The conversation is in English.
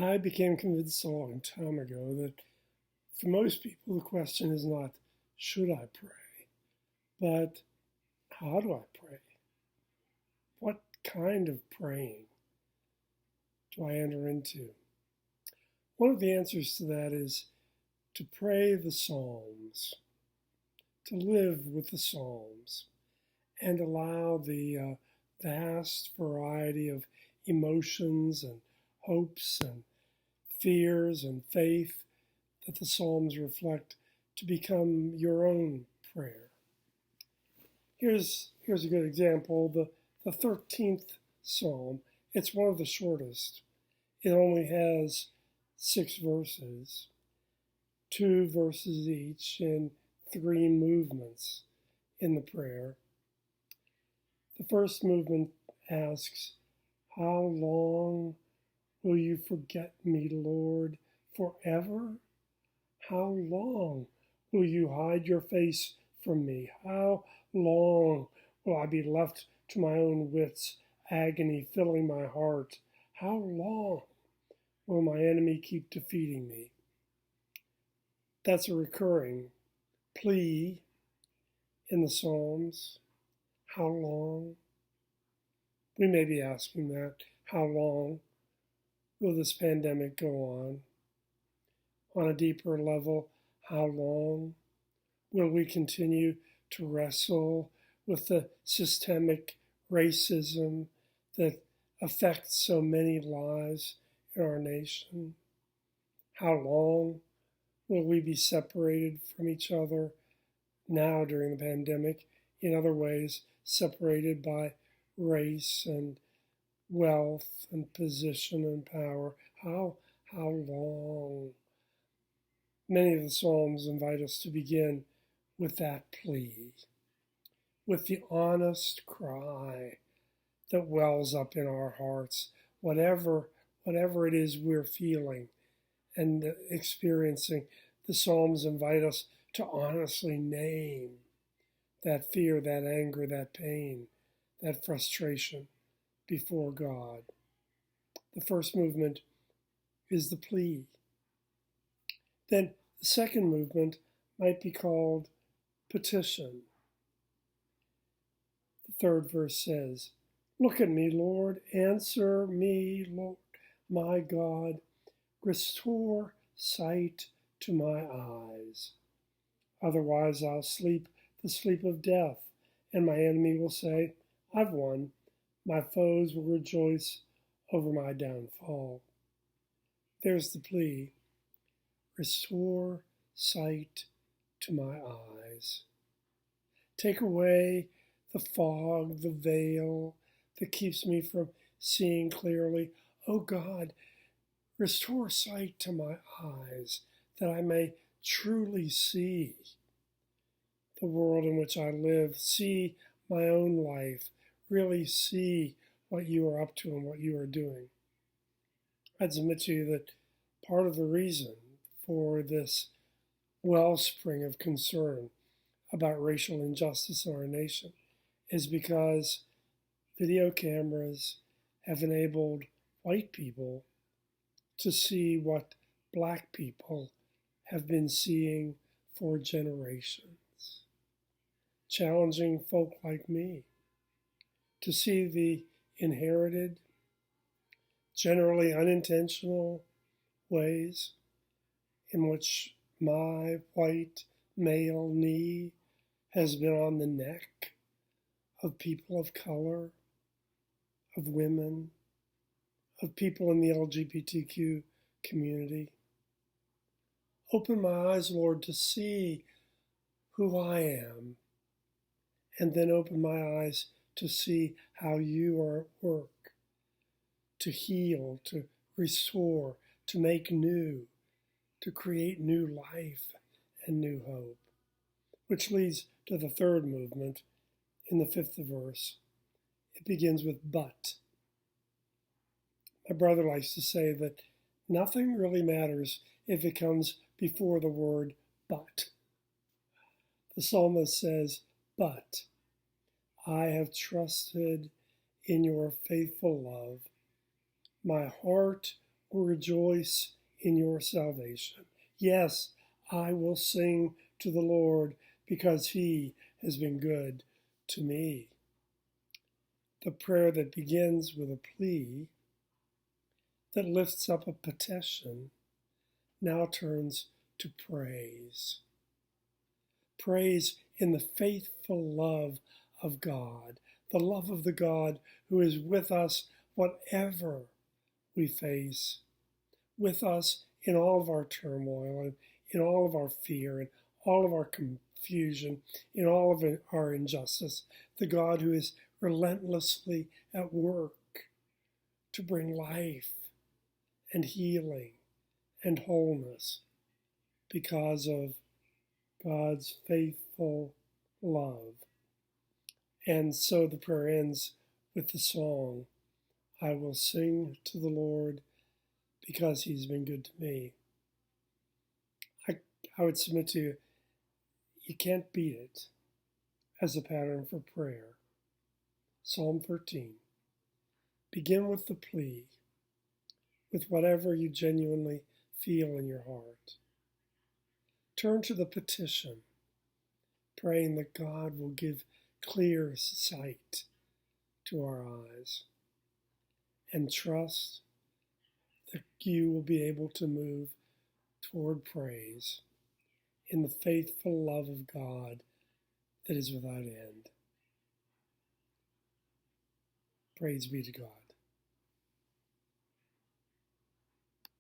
I became convinced a long time ago that for most people, the question is not, should I pray, but how do I pray? What kind of praying do I enter into? One of the answers to that is to pray the Psalms, to live with the Psalms, and allow the vast variety of emotions and hopes and fears and faith that the Psalms reflect to become your own prayer. Here's a good example. The 13th Psalm, it's one of the shortest. It only has 6 verses, 2 verses each in 3 movements in the prayer. The first movement asks, "How long will you forget me, Lord, forever? How long will you hide your face from me? How long will I be left to my own wits, agony filling my heart? How long will my enemy keep defeating me?" That's a recurring plea in the Psalms. How long? We may be asking that. How long will this pandemic go on? On a deeper level, how long will we continue to wrestle with the systemic racism that affects so many lives in our nation? How long will we be separated from each other now during the pandemic, in other ways separated by race and wealth and position and power? How long? Many of the Psalms invite us to begin with that plea, with the honest cry that wells up in our hearts, whatever it is we're feeling and experiencing. The Psalms invite us to honestly name that fear, that anger, that pain, that frustration before God. The first movement is the plea. Then the second movement might be called petition. The third verse says, "Look at me, Lord, answer me, Lord, my God, restore sight to my eyes. Otherwise I'll sleep the sleep of death, and my enemy will say, I've won. My foes will rejoice over my downfall." There's the plea. Restore sight to my eyes. Take away the fog, the veil that keeps me from seeing clearly. Oh God, restore sight to my eyes that I may truly see the world in which I live, see my own life, really see what you are up to and what you are doing. I'd submit to you that part of the reason for this wellspring of concern about racial injustice in our nation is because video cameras have enabled white people to see what black people have been seeing for generations, challenging folk like me to see the inherited, generally unintentional ways in which my white male knee has been on the neck of people of color, of women, of people in the LGBTQ community. Open my eyes, Lord, to see who I am, and then open my eyes to see how you are at work, to heal, to restore, to make new, to create new life and new hope. Which leads to the third movement in the 5th verse. It begins with but. My brother likes to say that nothing really matters if it comes before the word but. The psalmist says, "But I have trusted in your faithful love. My heart or rejoice in your salvation. Yes, I will sing to the Lord because he has been good to me. The prayer that begins with a plea, that lifts up a petition, now turns to praise. Praise in the faithful love of God, the love of the God who is with us whatever we face, with us in all of our turmoil and in all of our fear and all of our confusion, in all of our injustice, the God who is relentlessly at work to bring life and healing and wholeness because of God's faithful love. And so the prayer ends with the song, I will sing to the Lord because he's been good to me. I would submit to you, you can't beat it as a pattern for prayer. Psalm 13. Begin with the plea, with whatever you genuinely feel in your heart. Turn to the petition, praying that God will give clear sight to our eyes, and trust that you will be able to move toward praise in the faithful love of God that is without end. Praise be to God.